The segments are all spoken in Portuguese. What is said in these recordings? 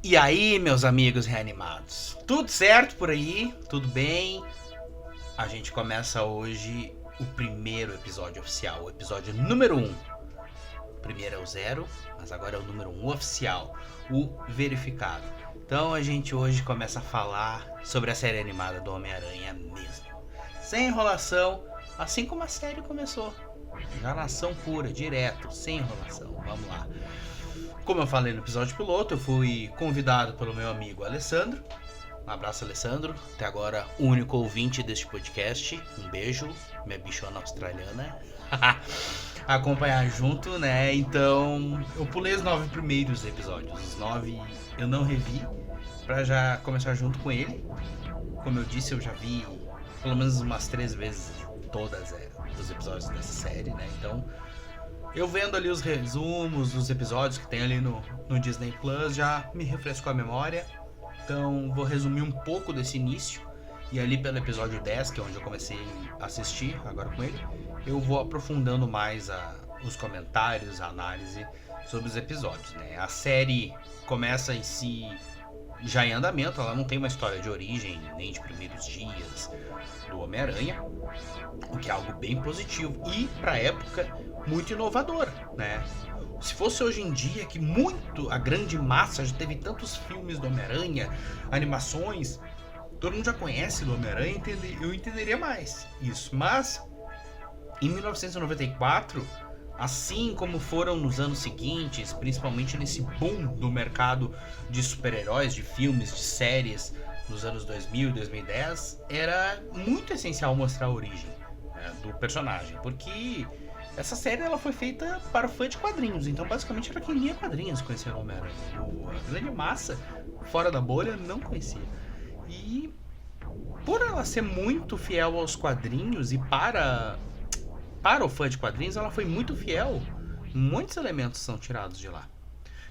E aí, meus amigos reanimados? Tudo certo por aí? Tudo bem? A gente começa hoje o primeiro episódio oficial, o episódio número 1. Primeiro é o 0, mas agora é o número 1 oficial, o verificado. Então a gente hoje começa a falar sobre a série animada do Homem-Aranha mesmo. Sem enrolação, assim como a série começou. Já na ação pura, direto, sem enrolação. Vamos lá. Como eu falei no episódio piloto, eu fui convidado pelo meu amigo Alessandro. Um abraço, Alessandro. Até agora, o único ouvinte deste podcast. Um beijo, minha bichona australiana. Acompanhar junto, né? Então, eu pulei os 9 primeiros episódios. Os 9 eu não revi, pra já começar junto com ele. Como eu disse, eu já vi pelo menos umas 3 vezes todas os episódios dessa série, né? Então, eu vendo ali os resumos dos episódios que tem ali no Disney Plus, já me refrescou a memória. Então vou resumir um pouco desse início. E ali pelo episódio 10, que é onde eu comecei a assistir agora com ele, eu vou aprofundando mais os comentários, a análise sobre os episódios, né? A série começa em si já em andamento, ela não tem uma história de origem, nem de primeiros dias do Homem-Aranha, o que é algo bem positivo e, pra época, muito inovador, né? Se fosse hoje em dia, que a grande massa já teve tantos filmes do Homem-Aranha, animações, todo mundo já conhece do Homem-Aranha, eu entenderia mais isso. Mas, em 1994, assim como foram nos anos seguintes, principalmente nesse boom do mercado de super-heróis, de filmes, de séries, nos anos 2000 e 2010, era muito essencial mostrar a origem, né, do personagem, porque essa série ela foi feita para o fã de quadrinhos, então basicamente era quem lia quadrinhos conhecia o Homem-Aranha. A grande massa, fora da bolha, não conhecia. E por ela ser muito fiel aos quadrinhos e para o fã de quadrinhos, ela foi muito fiel. Muitos elementos são tirados de lá.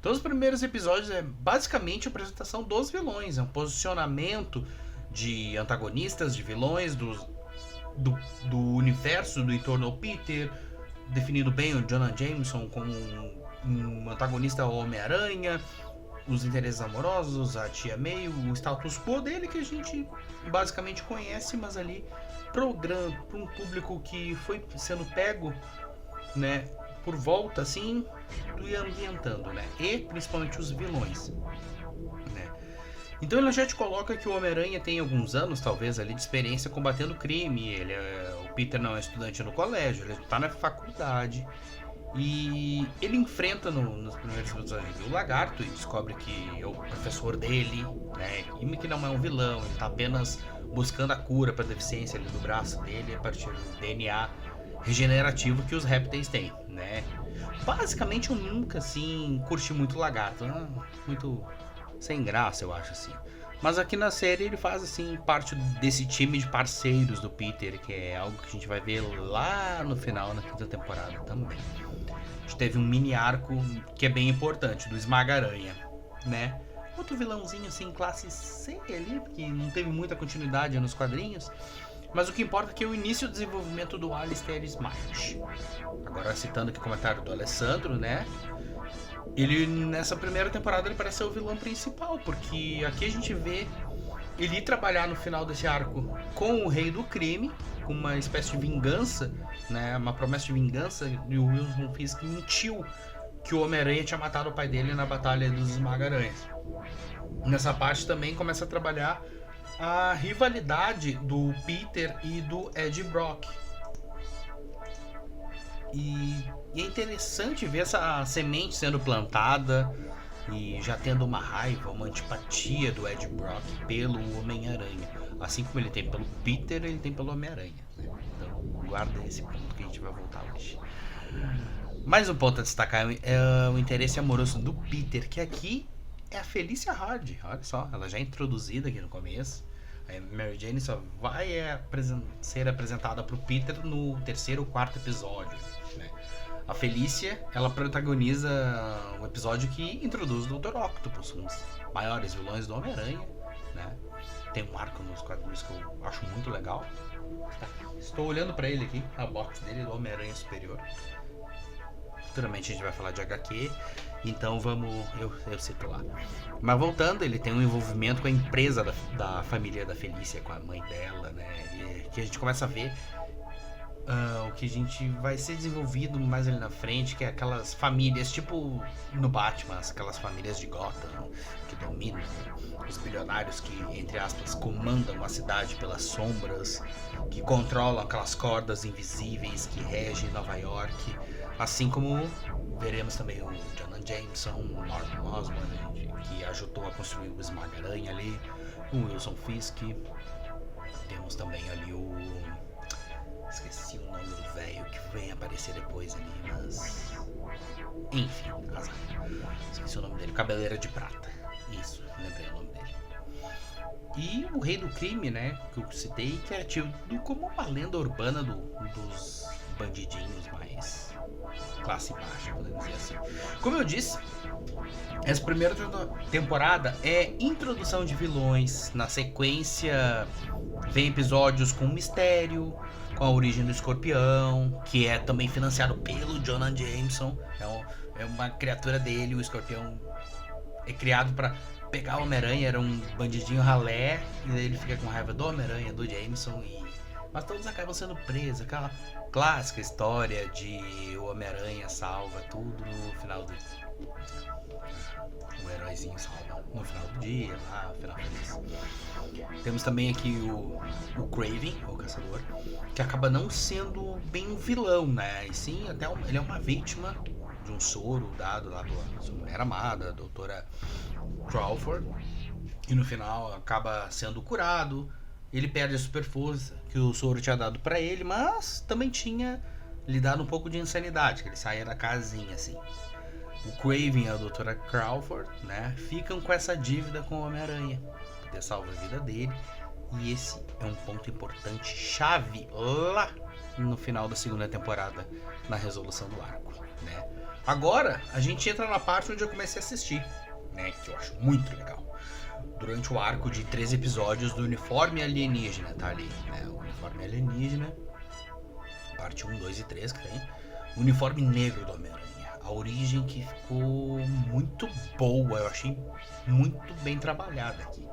Então os primeiros episódios é basicamente a apresentação dos vilões, é um posicionamento de antagonistas, de vilões, do universo do entorno ao Peter, definindo bem o Jonah Jameson como um antagonista ao Homem-Aranha, os interesses amorosos, a tia May, o status quo dele que a gente basicamente conhece, mas ali para um público que foi sendo pego, né, por volta assim, e ambientando, né, e principalmente os vilões, né. Então ele já te coloca que o Homem-Aranha tem alguns anos, talvez, ali de experiência combatendo crime. O Peter não é estudante no colégio, ele está na faculdade. E ele enfrenta nos primeiros episódios o Lagarto e descobre que é o professor dele, né? E que não é um vilão, ele está apenas buscando a cura para a deficiência ali do braço dele a partir do DNA regenerativo que os répteis têm, né? Basicamente eu nunca, assim, curti muito o Lagarto, né? Muito sem graça, eu acho, assim. Mas aqui na série ele faz, assim, parte desse time de parceiros do Peter, que é algo que a gente vai ver lá no final, na quinta temporada também. A gente teve um mini arco que é bem importante, do Esmaga-Aranha, né? Outro vilãozinho, assim, classe C ali, que não teve muita continuidade nos quadrinhos. Mas o que importa é que é o início do desenvolvimento do Alistair Smart. Agora citando aqui o comentário do Alessandro, né? Ele, nessa primeira temporada, ele parece ser o vilão principal, porque aqui a gente vê ele ir trabalhar no final desse arco com o Rei do Crime, com uma espécie de vingança, né? Uma promessa de vingança, e o Wilson Fisk mentiu que o Homem-Aranha tinha matado o pai dele na Batalha dos Esmaga-Aranhas. Nessa parte também começa a trabalhar a rivalidade do Peter e do Ed Brock. E é interessante ver essa semente sendo plantada e já tendo uma raiva, uma antipatia do Ed Brock pelo Homem-Aranha. Assim como ele tem pelo Peter, ele tem pelo Homem-Aranha, né? Então guarda esse ponto que a gente vai voltar hoje. Mais um ponto a destacar é o interesse amoroso do Peter, que aqui é a Felicia Hard. Olha só, ela já é introduzida aqui no começo. A Mary Jane só vai ser apresentada pro Peter no terceiro ou quarto episódio, né? A Felicia, ela protagoniza um episódio que introduz o Dr. Octopus, um dos maiores vilões do Homem-Aranha, né? Tem um arco nos quadrinhos que eu acho muito legal. Estou olhando pra ele aqui, a box dele do Homem-Aranha Superior. futuramente a gente vai falar de HQ, então eu cito lá. Mas voltando, ele tem um envolvimento com a empresa da família da Felícia, com a mãe dela, né? E que a gente começa a ver o que a gente vai ser desenvolvido mais ali na frente, que é aquelas famílias, tipo no Batman, aquelas famílias de Gotham que dominam, os bilionários que, entre aspas, comandam a cidade pelas sombras, que controlam aquelas cordas invisíveis que regem Nova York, assim como veremos também o Jonah Jameson, o Norman Osborn, que ajudou a construir o Esmaga-Aranha ali, o Wilson Fisk. Temos também ali esqueci o nome do velho que vem aparecer depois ali, mas... Enfim, azar. Esqueci o nome dele. Cabeleira de Prata. Isso, lembrei o nome dele. E o Rei do Crime, né, que eu citei, que é tido como uma lenda urbana dos bandidinhos mais classe baixa, podemos dizer assim. Como eu disse, essa primeira temporada é introdução de vilões. Na sequência vem episódios com mistério, com a origem do Escorpião, que é também financiado pelo Jonah Jameson. É uma criatura dele. O Escorpião é criado para pegar o Homem-Aranha, era um bandidinho ralé, e daí ele fica com raiva do Homem-Aranha, do Jameson, mas todos acabam sendo presos. Aquela clássica história de o Homem-Aranha salva tudo no final do... O heróizinho salva no final do dia, lá, no final feliz. Temos também aqui o Kraven, o caçador, que acaba não sendo bem um vilão, né? E sim, até ele é uma vítima de um soro dado lá pela sua mulher amada, a doutora Crawford, e no final acaba sendo curado. Ele perde a super força que o soro tinha dado pra ele, mas também tinha lhe dado um pouco de insanidade, que ele saía da casinha assim. O Kraven e a doutora Crawford, né, ficam com essa dívida com o Homem-Aranha, porque salva a vida dele. E esse é um ponto importante, chave, lá no final da segunda temporada, na resolução do arco, né. Agora, a gente entra na parte onde eu comecei a assistir, né, que eu acho muito legal. Durante o arco de 3 episódios do Uniforme Alienígena, tá ali, né, o Uniforme Alienígena, parte 1, 2 e 3 que tem, o Uniforme Negro do Homem-Aranha. A origem que ficou muito boa, eu achei muito bem trabalhada aqui.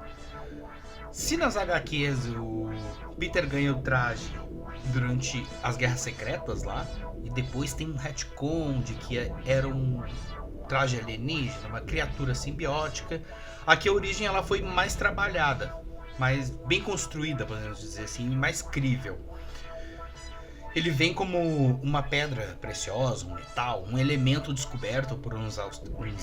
Se nas HQs o Peter ganha o traje durante as Guerras Secretas lá, e depois tem um retcon de que era um traje alienígena, uma criatura simbiótica, aqui a origem ela foi mais trabalhada, mais bem construída, podemos dizer assim, mais crível. Ele vem como uma pedra preciosa, um metal, um elemento descoberto por uns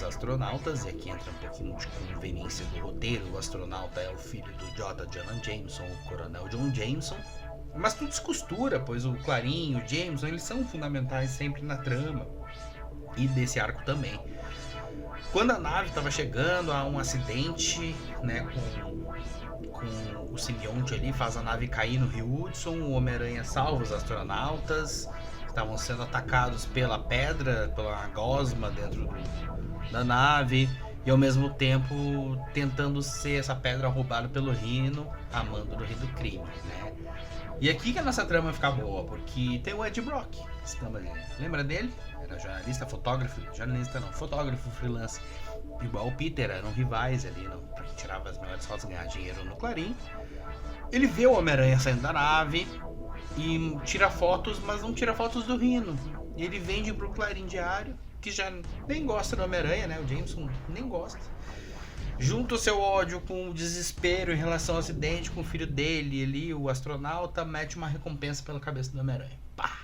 astronautas, e aqui entra um pouquinho de conveniência do roteiro. O astronauta é o filho do J. Jonah Jameson, o Coronel John Jameson, mas tudo se costura, pois o Clarim e o Jameson eles são fundamentais sempre na trama, e desse arco também. Quando a nave estava chegando, há um acidente, né, com o simbionte ali, faz a nave cair no Rio Hudson. O Homem-Aranha salva os astronautas, estavam sendo atacados pela pedra, pela gosma dentro da nave, e ao mesmo tempo tentando ser essa pedra roubada pelo Rhino, a mando do Rei do Crime, né? E aqui que a nossa trama fica boa, porque tem o Ed Brock, lembra dele? Era jornalista, fotógrafo freelance. Igual o Peter, eram rivais ali, pra quem tirava as melhores fotos ganhar dinheiro no Clarim. Ele vê o Homem-Aranha saindo da nave e tira fotos, mas não tira fotos do Rhino. E ele vende pro Clarim Diário, que já nem gosta do Homem-Aranha, né? O Jameson nem gosta. Junta o seu ódio com o desespero em relação ao acidente com o filho dele ali, o astronauta, mete uma recompensa pela cabeça do Homem-Aranha. Pá!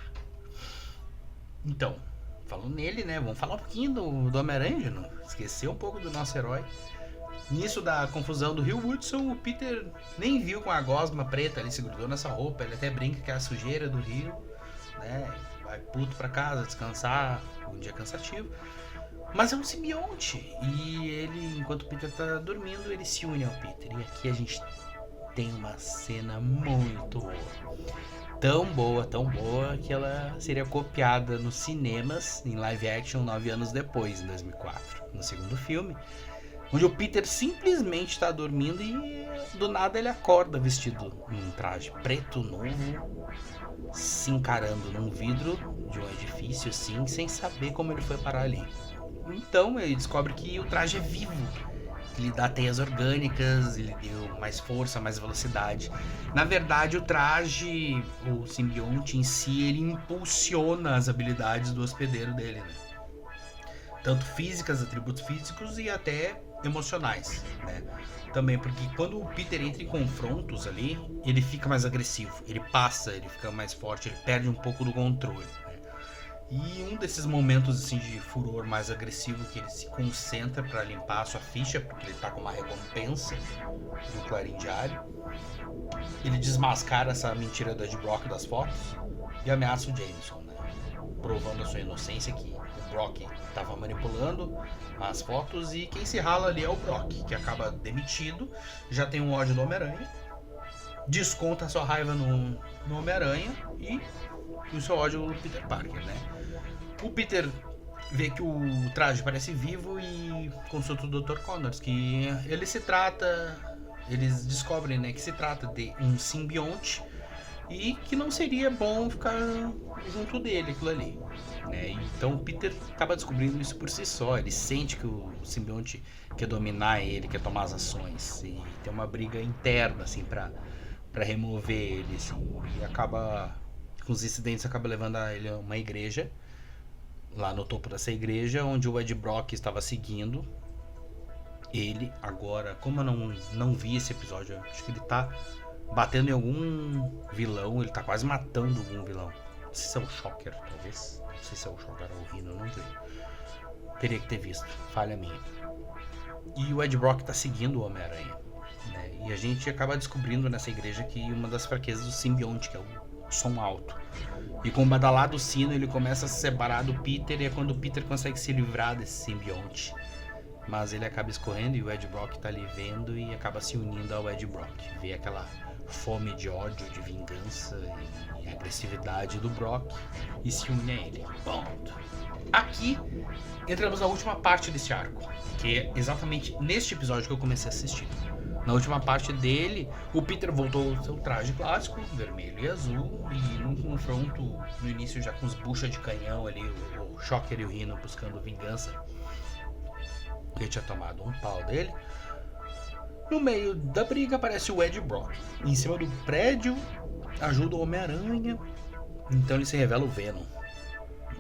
Então, falando nele, né? Vamos falar um pouquinho do Homem-Aranha, não esquecer um pouco do nosso herói. Nisso da confusão do Rio Hudson, o Peter nem viu com a gosma preta ali, se grudou nessa roupa. Ele até brinca que é a sujeira do rio, né? Vai puto pra casa descansar, um dia cansativo. Mas é um simbionte, e ele, enquanto o Peter tá dormindo, ele se une ao Peter. E aqui a gente tem uma cena muito boa. Tão boa que ela seria copiada nos cinemas, em live action, 9 anos depois, em 2004. No segundo filme, onde o Peter simplesmente está dormindo e do nada ele acorda vestido num traje preto novo, se encarando num vidro de um edifício assim, sem saber como ele foi parar ali. Então ele descobre que o traje é vivo, ele dá teias orgânicas, ele deu mais força, mais velocidade. Na verdade, o traje, o simbionte em si, ele impulsiona as habilidades do hospedeiro dele, né? Tanto físicas, atributos físicos e até emocionais, né? Também porque quando o Peter entra em confrontos ali, ele fica mais agressivo, ele passa, ele fica mais forte, ele perde um pouco do controle, né? E um desses momentos assim de furor mais agressivo que ele se concentra para limpar a sua ficha, porque ele tá com uma recompensa do Clarim Diário, ele desmascara essa mentira do Ed Brock das fotos e ameaça o Jameson, né? Provando a sua inocência, que o Brock estava manipulando as fotos e quem se rala ali é o Brock, que acaba demitido, já tem um ódio do Homem-Aranha, desconta a sua raiva no Homem-Aranha e o seu ódio do Peter Parker, né? O Peter vê que o traje parece vivo e consulta o Dr. Connors, que eles descobrem, né, que se trata de um simbionte e que não seria bom ficar junto dele, aquilo ali, né? Então o Peter acaba descobrindo isso por si só, ele sente que o simbionte quer dominar ele, quer tomar as ações, e tem uma briga interna, assim, pra remover ele, assim, e acaba, com os incidentes, acaba levando ele a uma igreja, lá no topo dessa igreja, onde o Ed Brock estava seguindo ele. Agora, como eu não vi esse episódio, acho que ele tá batendo em algum vilão, ele tá quase matando algum vilão. Não sei se é o Shocker, talvez. Não sei se é o Shocker ou o Rhino, não sei. Teria que ter visto, falha minha. E o Ed Brock tá seguindo o Homem-Aranha, né? E a gente acaba descobrindo nessa igreja que uma das fraquezas do simbionte, que é o som alto. E com o badalado sino ele começa a se separar do Peter, e é quando o Peter consegue se livrar desse simbionte. Mas ele acaba escorrendo e o Ed Brock tá ali vendo e acaba se unindo ao Ed Brock. Vê aquela fome de ódio, de vingança e agressividade do Brock e se une a ele. Ponto. Aqui entramos na última parte desse arco, que é exatamente neste episódio que eu comecei a assistir. Na última parte dele, o Peter voltou ao seu traje clássico, vermelho e azul, e num confronto no início já com os buchas de canhão ali, o Shocker e o Rhino buscando vingança. Ele tinha tomado um pau dele. No meio da briga aparece o Ed Brock. Em cima do prédio, ajuda o Homem-Aranha. Então ele se revela o Venom.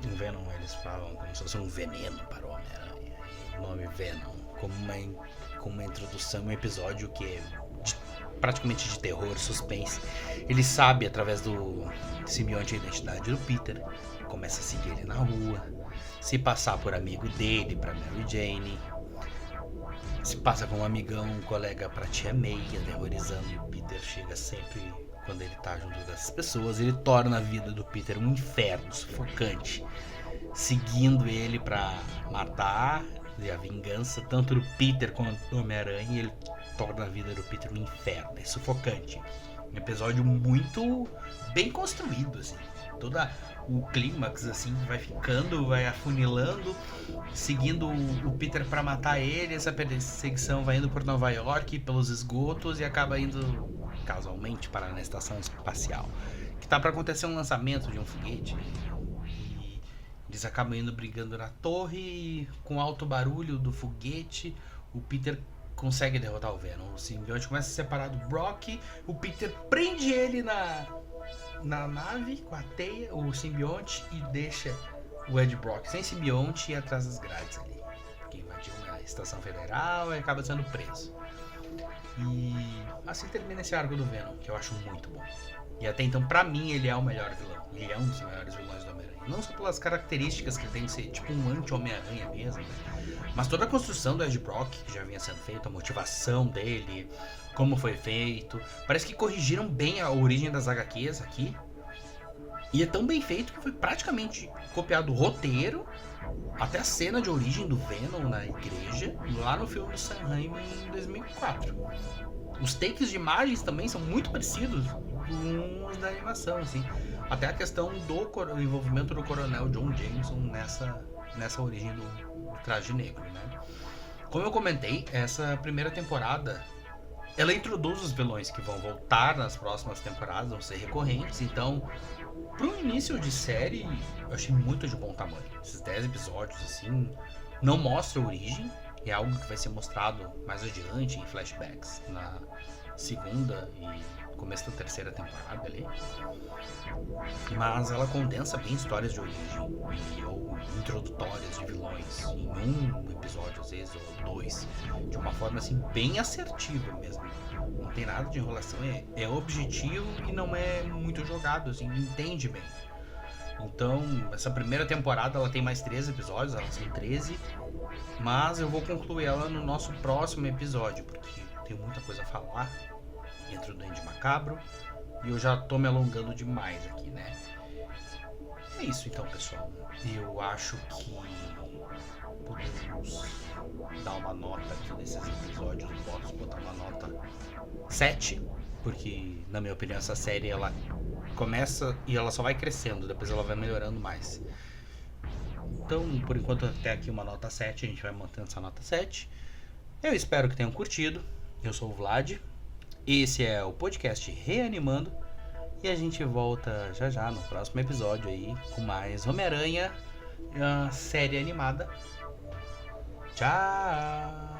O Venom, eles falam como se fosse um veneno para o Homem-Aranha. O nome Venom, como uma introdução, um episódio que é praticamente de terror, suspense. Ele sabe, através do simbionte, a identidade do Peter. Começa a seguir ele na rua, se passar por amigo dele para Mary Jane, se passa com um amigão, um colega pra tia May, aterrorizando, e o Peter chega sempre, quando ele tá junto dessas pessoas, ele torna a vida do Peter um inferno sufocante, seguindo ele pra matar, e a vingança tanto do Peter quanto do Homem-Aranha, ele torna a vida do Peter um inferno, é sufocante. Um episódio muito bem construído, assim, toda o clímax assim vai ficando, vai afunilando, seguindo o Peter para matar ele. Essa perseguição vai indo por Nova York, pelos esgotos, e acaba indo casualmente para na estação espacial, que tá para acontecer um lançamento de um foguete, e eles acabam indo brigando na torre, e com alto barulho do foguete o Peter consegue derrotar o Venom. O simbionte começa a se separar do Brock, o Peter prende ele na nave com a teia, o simbionte, e deixa o Ed Brock sem simbionte e atrás das grades ali, porque invadiu a estação federal e acaba sendo preso. E assim termina esse arco do Venom, que eu acho muito bom. E até então, pra mim, ele é o melhor vilão. Ele é um dos melhores vilões do Homem-Aranha. Não só pelas características que ele tem de ser tipo um anti-Homem-Aranha mesmo, né? Mas toda a construção do Ed Brock, que já vinha sendo feita, a motivação dele, como foi feito. Parece que corrigiram bem a origem das HQs aqui. E é tão bem feito que foi praticamente copiado o roteiro, até a cena de origem do Venom na igreja, lá no filme do Sam Raimi em 2004. Os takes de imagens também são muito parecidos com os da animação, assim. Até a questão do envolvimento do Coronel John Jameson nessa origem do traje negro, né? Como eu comentei, essa primeira temporada ela introduz os vilões que vão voltar nas próximas temporadas, vão ser recorrentes, então para um início de série eu achei muito de bom tamanho. Esses 10 episódios assim não mostra a origem, é algo que vai ser mostrado mais adiante em flashbacks na segunda e começo da terceira temporada ali. Mas ela condensa bem histórias de origem ou introdutórias de vilões em um episódio, às vezes, ou dois, de uma forma assim bem assertiva mesmo. Não tem nada de enrolação, é objetivo e não é muito jogado, assim, entende bem. Então, essa primeira temporada ela tem mais 13 episódios, elas são 13, mas eu vou concluir ela no nosso próximo episódio, porque tem muita coisa a falar entre o Duende Macabro e eu já tô me alongando demais aqui, né? É isso então, pessoal. Eu acho que podemos dar uma nota aqui nesses episódios. Posso botar uma nota 7, porque na minha opinião essa série ela começa e ela só vai crescendo, depois ela vai melhorando mais. Então, por enquanto até aqui uma nota 7, a gente vai mantendo essa nota 7. Eu espero que tenham curtido. Eu sou o Vlad. Esse é o podcast Reanimando. E a gente volta já já no próximo episódio aí com mais Homem-Aranha, a série animada. Tchau!